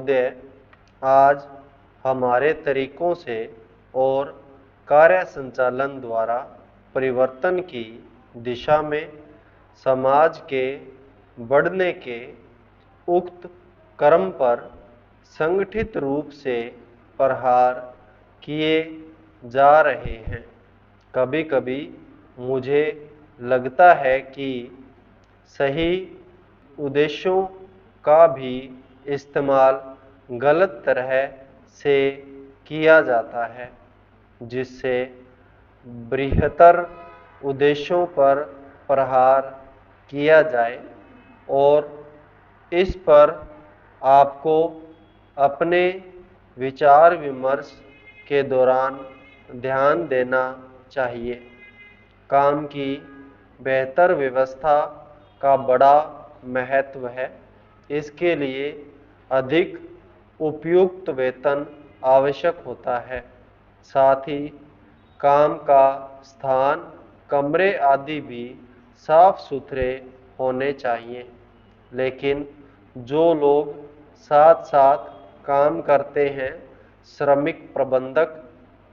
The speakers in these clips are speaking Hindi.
महोदय, आज हमारे तरीकों से और कार्य संचालन द्वारा परिवर्तन की दिशा में समाज के बढ़ने के उक्त क्रम पर संगठित रूप से प्रहार किए जा रहे हैं। कभी कभी मुझे लगता है कि सही उद्देश्यों का भी इस्तेमाल गलत तरह से किया जाता है, जिससे बृहत्तर उद्देश्यों पर प्रहार किया जाए, और इस पर आपको अपने विचार विमर्श के दौरान ध्यान देना चाहिए। काम की बेहतर व्यवस्था का बड़ा महत्व है। इसके लिए अधिक उपयुक्त वेतन आवश्यक होता है। साथ ही काम का स्थान, कमरे आदि भी साफ सुथरे होने चाहिए। लेकिन जो लोग साथ साथ काम करते हैं, श्रमिक प्रबंधक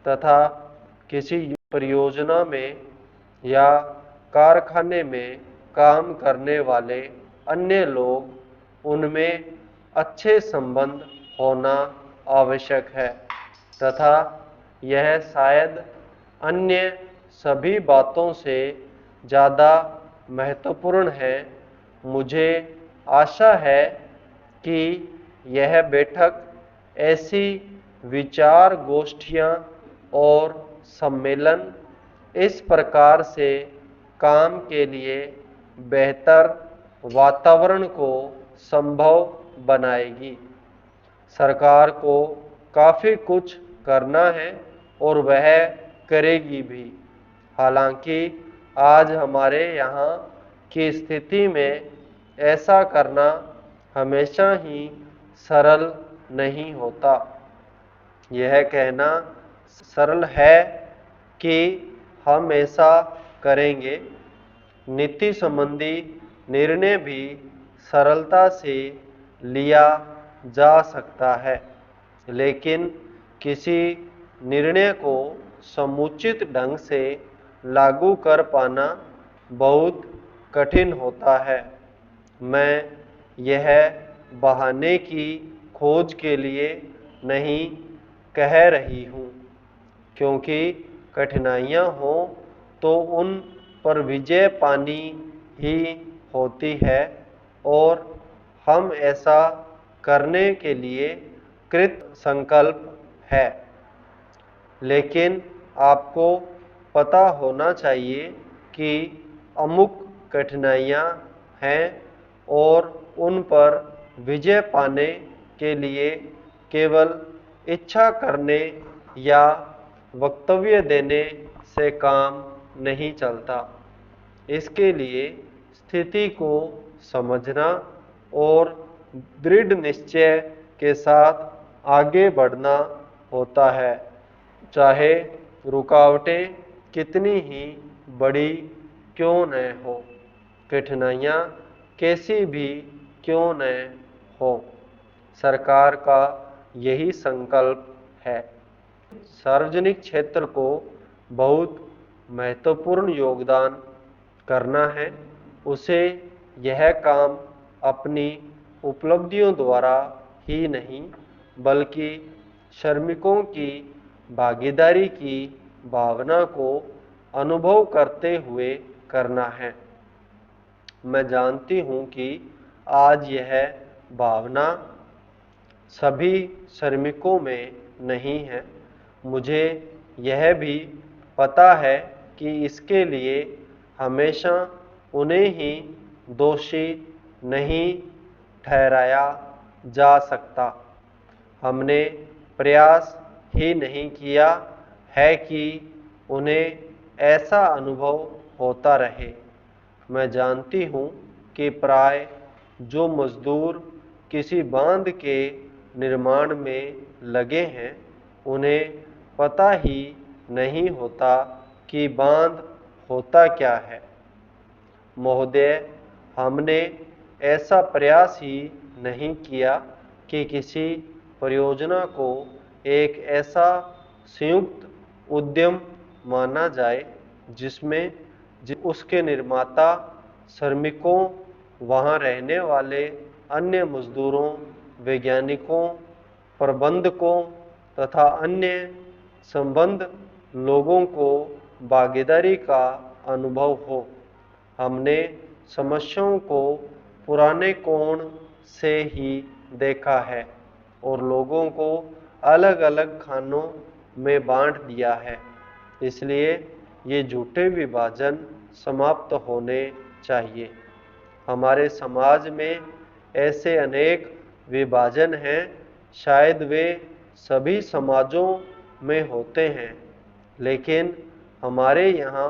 तथा किसी परियोजना में या कारखाने में काम करने वाले अन्य लोग, उनमें अच्छे संबंध होना आवश्यक है तथा यह शायद अन्य सभी बातों से ज़्यादा महत्वपूर्ण है। मुझे आशा है कि यह बैठक ऐसी विचार गोष्ठियाँ और सम्मेलन इस प्रकार से काम के लिए बेहतर वातावरण को संभव बनाएगी। सरकार को काफ़ी कुछ करना है और वह करेगी भी। हालांकि आज हमारे यहाँ की स्थिति में ऐसा करना हमेशा ही सरल नहीं होता। यह कहना सरल है कि हम ऐसा करेंगे। नीति संबंधी निर्णय भी सरलता से लिया जा सकता है, लेकिन किसी निर्णय को समुचित ढंग से लागू कर पाना बहुत कठिन होता है। मैं यह बहाने की खोज के लिए नहीं कह रही हूँ, क्योंकि कठिनाइयाँ हों तो उन पर विजय पानी ही होती है, और हम ऐसा करने के लिए कृत संकल्प है। लेकिन आपको पता होना चाहिए कि अमुक कठिनाइयाँ हैं और उन पर विजय पाने के लिए केवल इच्छा करने या वक्तव्य देने से काम नहीं चलता। इसके लिए स्थिति को समझना और दृढ़ निश्चय के साथ आगे बढ़ना होता है, चाहे रुकावटें कितनी ही बड़ी क्यों न हो, कठिनाइयाँ कैसी भी क्यों न हो। सरकार का यही संकल्प है। सार्वजनिक क्षेत्र को बहुत महत्वपूर्ण योगदान करना है। उसे यह काम अपनी उपलब्धियों द्वारा ही नहीं, बल्कि श्रमिकों की भागीदारी की भावना को अनुभव करते हुए करना है। मैं जानती हूँ कि आज यह भावना सभी श्रमिकों में नहीं है। मुझे यह भी पता है कि इसके लिए हमेशा उन्हें ही दोषी नहीं ठहराया जा सकता। हमने प्रयास ही नहीं किया है कि उन्हें ऐसा अनुभव होता रहे। मैं जानती हूँ कि प्राय जो मजदूर किसी बांध के निर्माण में लगे हैं, उन्हें पता ही नहीं होता कि बांध होता क्या है। महोदय, हमने ऐसा प्रयास ही नहीं किया। कि किसी परियोजना को एक ऐसा संयुक्त उद्यम माना जाए जिसमें उसके निर्माता, श्रमिकों, वहां रहने वाले अन्य मजदूरों, वैज्ञानिकों, प्रबंधकों तथा अन्य संबद्ध लोगों को भागीदारी का अनुभव हो। हमने समस्याओं को पुराने कोण से ही देखा है और लोगों को अलग अलग खानों में बांट दिया है। इसलिए ये झूठे विभाजन समाप्त होने चाहिए। हमारे समाज में ऐसे अनेक विभाजन हैं, शायद वे सभी समाजों में होते हैं, लेकिन हमारे यहाँ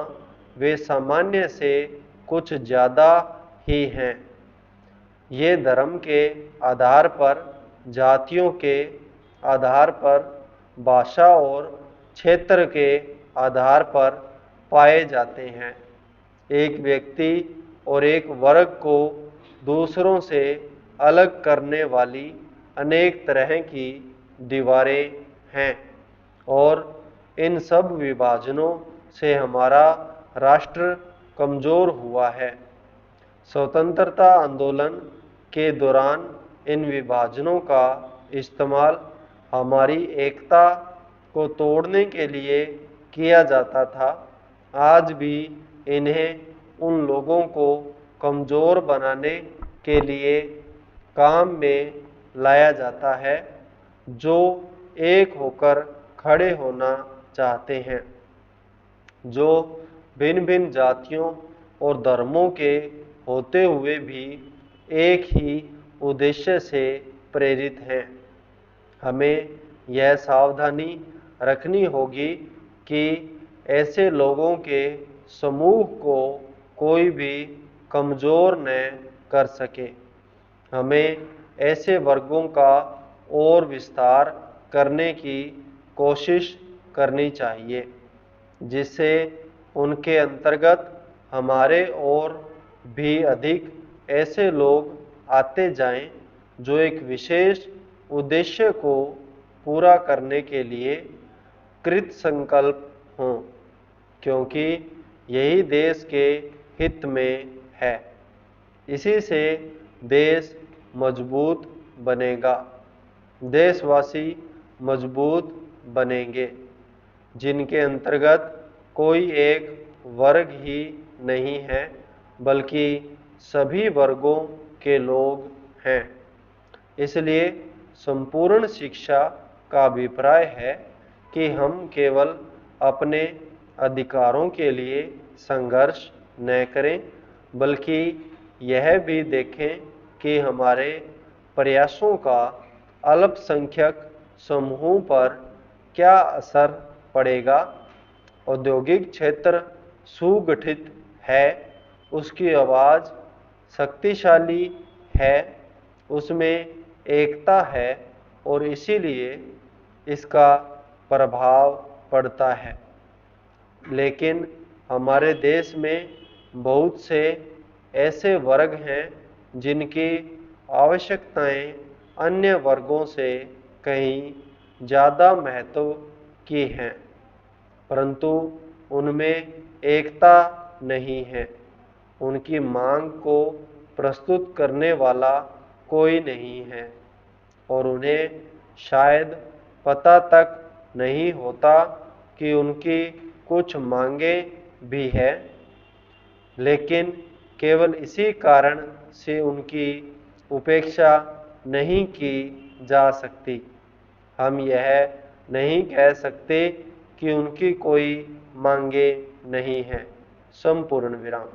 वे सामान्य से कुछ ज़्यादा ही हैं। ये धर्म के आधार पर, जातियों के आधार पर, भाषा और क्षेत्र के आधार पर पाए जाते हैं। एक व्यक्ति और एक वर्ग को दूसरों से अलग करने वाली अनेक तरह की दीवारें हैं और इन सब विभाजनों से हमारा राष्ट्र कमजोर हुआ है। स्वतंत्रता आंदोलन के दौरान इन विभाजनों का इस्तेमाल हमारी एकता को तोड़ने के लिए किया जाता था। आज भी इन्हें उन लोगों को कमजोर बनाने के लिए काम में लाया जाता है जो एक होकर खड़े होना चाहते हैं, जो भिन्न भिन्न जातियों और धर्मों के होते हुए भी एक ही उद्देश्य से प्रेरित हैं। हमें यह सावधानी रखनी होगी कि ऐसे लोगों के समूह को कोई भी कमजोर न कर सके। हमें ऐसे वर्गों का और विस्तार करने की कोशिश करनी चाहिए जिससे उनके अंतर्गत हमारे और भी अधिक ऐसे लोग आते जाएं जो एक विशेष उद्देश्य को पूरा करने के लिए कृत संकल्प हों, क्योंकि यही देश के हित में है। इसी से देश मजबूत बनेगा, देशवासी मजबूत बनेंगे, जिनके अंतर्गत कोई एक वर्ग ही नहीं है बल्कि सभी वर्गों के लोग हैं। इसलिए संपूर्ण शिक्षा का अभिप्राय है कि हम केवल अपने अधिकारों के लिए संघर्ष न करें, बल्कि यह भी देखें कि हमारे प्रयासों का अल्पसंख्यक समूहों पर क्या असर पड़ेगा। औद्योगिक क्षेत्र सुगठित है, उसकी आवाज़ शक्तिशाली है, उसमें एकता है और इसीलिए इसका प्रभाव पड़ता है। लेकिन हमारे देश में बहुत से ऐसे वर्ग हैं जिनकी आवश्यकताएं अन्य वर्गों से कहीं ज़्यादा महत्व की हैं, परंतु उनमें एकता नहीं है। उनकी मांग को प्रस्तुत करने वाला कोई नहीं है और उन्हें शायद पता तक नहीं होता कि उनकी कुछ मांगें भी हैं, लेकिन केवल इसी कारण से उनकी उपेक्षा नहीं की जा सकती। हम यह नहीं कह सकते कि उनकी कोई मांगें नहीं हैं। संपूर्ण विराम।